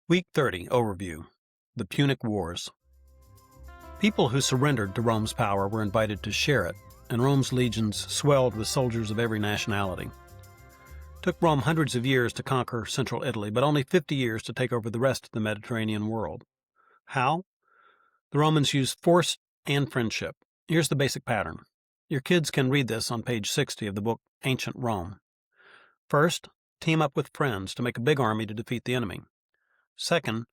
Week 30 Overview. The Punic Wars. People who surrendered to Rome's power were invited to share it, and Rome's legions swelled with soldiers of every nationality. It took Rome hundreds of years to conquer central Italy, but only 50 years to take over the rest of the Mediterranean world. How? The Romans used force and friendship. Here's the basic pattern. Your kids can read this on page 60 of the book Ancient Rome. First, team up with friends to make a big army to defeat the enemy. Second,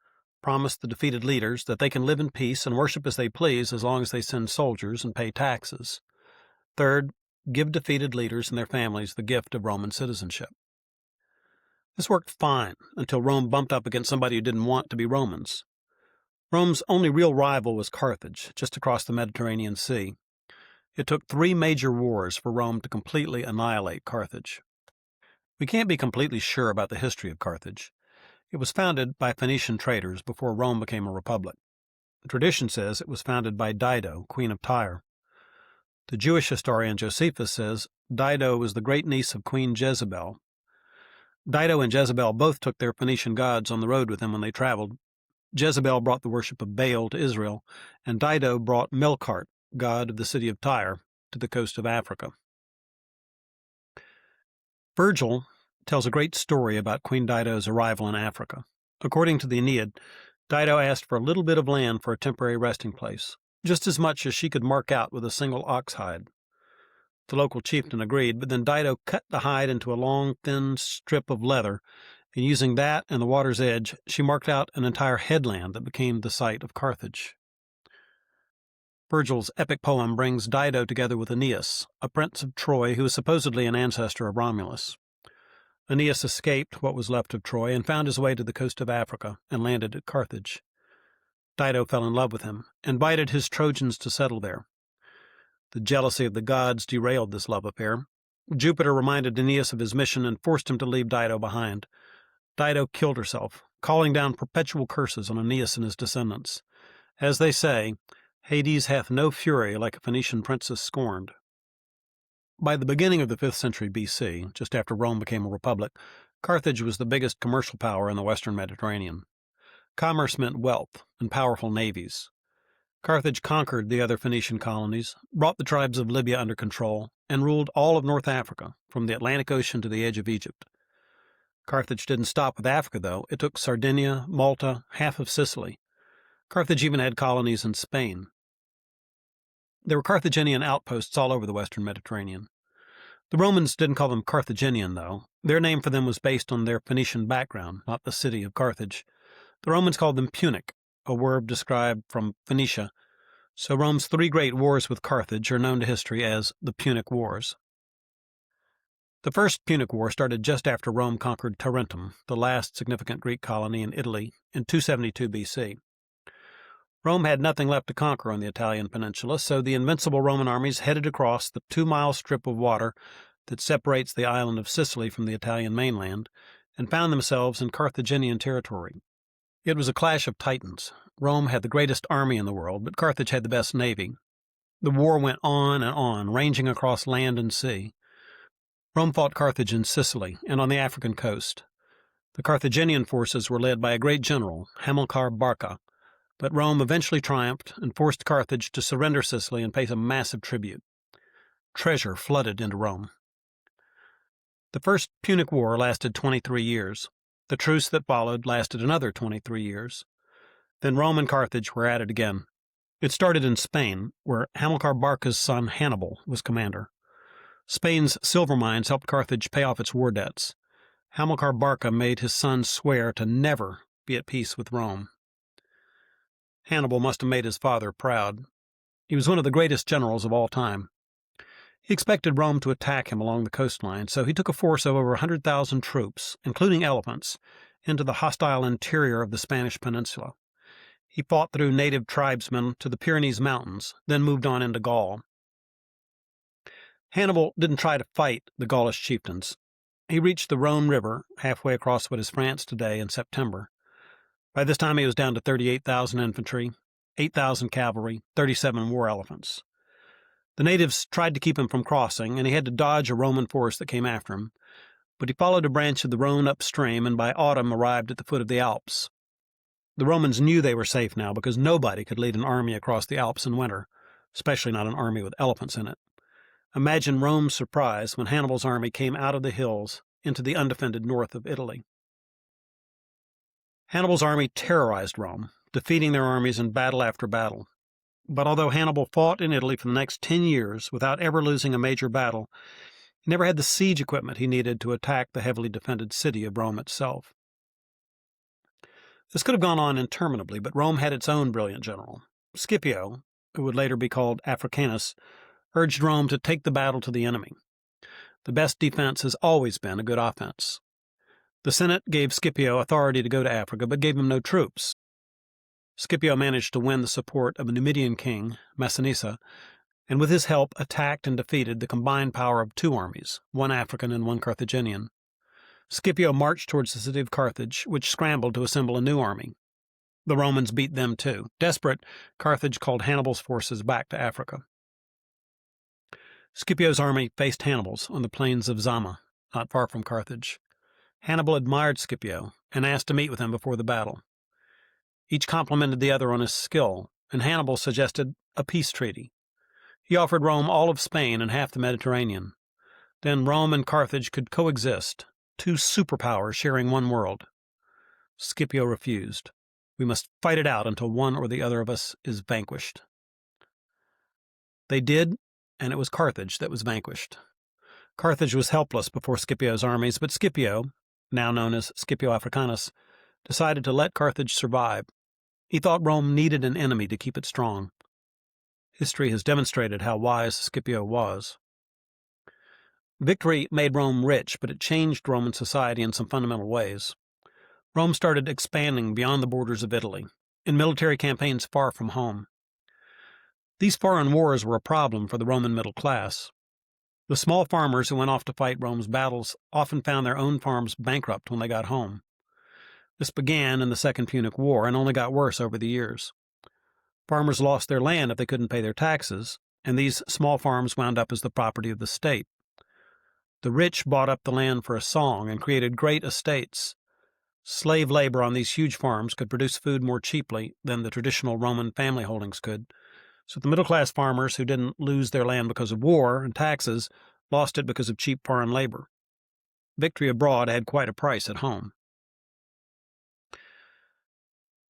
promise the defeated leaders that they can live in peace and worship as they please as long as they send soldiers and pay taxes. Third, give defeated leaders and their families the gift of Roman citizenship. This worked fine until Rome bumped up against somebody who didn't want to be Romans. Rome's only real rival was Carthage, just across the Mediterranean Sea. It took 3 major wars for Rome to completely annihilate Carthage. We can't be completely sure about the history of Carthage. It was founded by Phoenician traders before Rome became a republic. Tradition says it was founded by Dido, queen of Tyre. The Jewish historian Josephus says Dido was the great niece of Queen Jezebel. Dido and Jezebel both took their Phoenician gods on the road with them when they traveled. Jezebel brought the worship of Baal to Israel, and Dido brought Melkart, god of the city of Tyre, to the coast of Africa. Virgil tells a great story about Queen Dido's arrival in Africa. According to the Aeneid, Dido asked for a little bit of land for a temporary resting place, just as much as she could mark out with a single ox hide. The local chieftain agreed, but then Dido cut the hide into a long, thin strip of leather, and using that and the water's edge, she marked out an entire headland that became the site of Carthage. Virgil's epic poem brings Dido together with Aeneas, a prince of Troy who is supposedly an ancestor of Romulus. Aeneas escaped what was left of Troy and found his way to the coast of Africa and landed at Carthage. Dido fell in love with him, invited his Trojans to settle there. The jealousy of the gods derailed this love affair. Jupiter reminded Aeneas of his mission and forced him to leave Dido behind. Dido killed herself, calling down perpetual curses on Aeneas and his descendants. As they say, Hades hath no fury like a Phoenician princess scorned. By the beginning of the 5th century BC, just after Rome became a republic, Carthage was the biggest commercial power in the western Mediterranean. Commerce meant wealth and powerful navies. Carthage conquered the other Phoenician colonies, brought the tribes of Libya under control, and ruled all of North Africa, from the Atlantic Ocean to the edge of Egypt. Carthage didn't stop with Africa, though. It took Sardinia, Malta, half of Sicily. Carthage even had colonies in Spain. There were Carthaginian outposts all over the western Mediterranean. The Romans didn't call them Carthaginian, though. Their name for them was based on their Phoenician background, not the city of Carthage. The Romans called them Punic, a word described from Phoenicia, so Rome's 3 great wars with Carthage are known to history as the Punic Wars. The First Punic War started just after Rome conquered Tarentum, the last significant Greek colony in Italy, in 272 BC. Rome had nothing left to conquer on the Italian peninsula, so the invincible Roman armies headed across the 2-mile strip of water that separates the island of Sicily from the Italian mainland and found themselves in Carthaginian territory. It was a clash of titans. Rome had the greatest army in the world, but Carthage had the best navy. The war went on and on, ranging across land and sea. Rome fought Carthage in Sicily and on the African coast. The Carthaginian forces were led by a great general, Hamilcar Barca, but Rome eventually triumphed and forced Carthage to surrender Sicily and pay a massive tribute. Treasure flooded into Rome. The First Punic War lasted 23 years. The truce that followed lasted another 23 years. Then Rome and Carthage were at it again. It started in Spain, where Hamilcar Barca's son Hannibal was commander. Spain's silver mines helped Carthage pay off its war debts. Hamilcar Barca made his son swear to never be at peace with Rome. Hannibal must have made his father proud. He was one of the greatest generals of all time. He expected Rome to attack him along the coastline, so he took a force of over 100,000 troops, including elephants, into the hostile interior of the Spanish peninsula. He fought through native tribesmen to the Pyrenees Mountains, then moved on into Gaul. Hannibal didn't try to fight the Gaulish chieftains. He reached the Rhone River, halfway across what is France today, in September. By this time he was down to 38,000 infantry, 8,000 cavalry, 37 war elephants. The natives tried to keep him from crossing, and he had to dodge a Roman force that came after him, but he followed a branch of the Rhone upstream and by autumn arrived at the foot of the Alps. The Romans knew they were safe now because nobody could lead an army across the Alps in winter, especially not an army with elephants in it. Imagine Rome's surprise when Hannibal's army came out of the hills into the undefended north of Italy. Hannibal's army terrorized Rome, defeating their armies in battle after battle. But although Hannibal fought in Italy for the next 10 years without ever losing a major battle, he never had the siege equipment he needed to attack the heavily defended city of Rome itself. This could have gone on interminably, but Rome had its own brilliant general. Scipio, who would later be called Africanus, urged Rome to take the battle to the enemy. The best defense has always been a good offense. The Senate gave Scipio authority to go to Africa, but gave him no troops. Scipio managed to win the support of a Numidian king, Massinissa, and with his help attacked and defeated the combined power of 2 armies, one African and one Carthaginian. Scipio marched towards the city of Carthage, which scrambled to assemble a new army. The Romans beat them too. Desperate, Carthage called Hannibal's forces back to Africa. Scipio's army faced Hannibal's on the plains of Zama, not far from Carthage. Hannibal admired Scipio and asked to meet with him before the battle. Each complimented the other on his skill, and Hannibal suggested a peace treaty. He offered Rome all of Spain and half the Mediterranean. Then Rome and Carthage could coexist, 2 superpowers sharing one world. Scipio refused. We must fight it out until one or the other of us is vanquished. They did, and it was Carthage that was vanquished. Carthage was helpless before Scipio's armies, but Scipio, now known as Scipio Africanus, decided to let Carthage survive. He thought Rome needed an enemy to keep it strong. History has demonstrated how wise Scipio was. Victory made Rome rich, but it changed Roman society in some fundamental ways. Rome started expanding beyond the borders of Italy, in military campaigns far from home. These foreign wars were a problem for the Roman middle class. The small farmers who went off to fight Rome's battles often found their own farms bankrupt when they got home. This began in the Second Punic War and only got worse over the years. Farmers lost their land if they couldn't pay their taxes, and these small farms wound up as the property of the state. The rich bought up the land for a song and created great estates. Slave labor on these huge farms could produce food more cheaply than the traditional Roman family holdings could, so the middle-class farmers who didn't lose their land because of war and taxes lost it because of cheap foreign labor. Victory abroad had quite a price at home.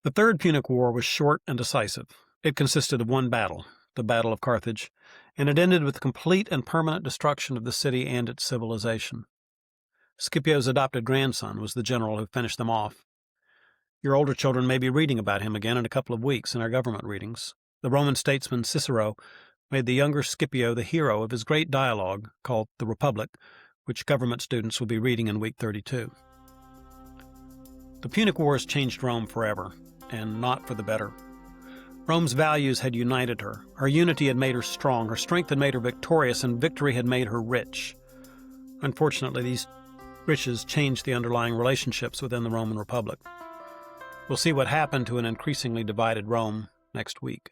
The Third Punic War was short and decisive. It consisted of one battle, the Battle of Carthage, and it ended with the complete and permanent destruction of the city and its civilization. Scipio's adopted grandson was the general who finished them off. Your older children may be reading about him again in a couple of weeks in our government readings. The Roman statesman Cicero made the younger Scipio the hero of his great dialogue called The Republic, which government students will be reading in week 32. The Punic Wars changed Rome forever, and not for the better. Rome's values had united her. Her unity had made her strong, her strength had made her victorious, and victory had made her rich. Unfortunately, these riches changed the underlying relationships within the Roman Republic. We'll see what happened to an increasingly divided Rome next week.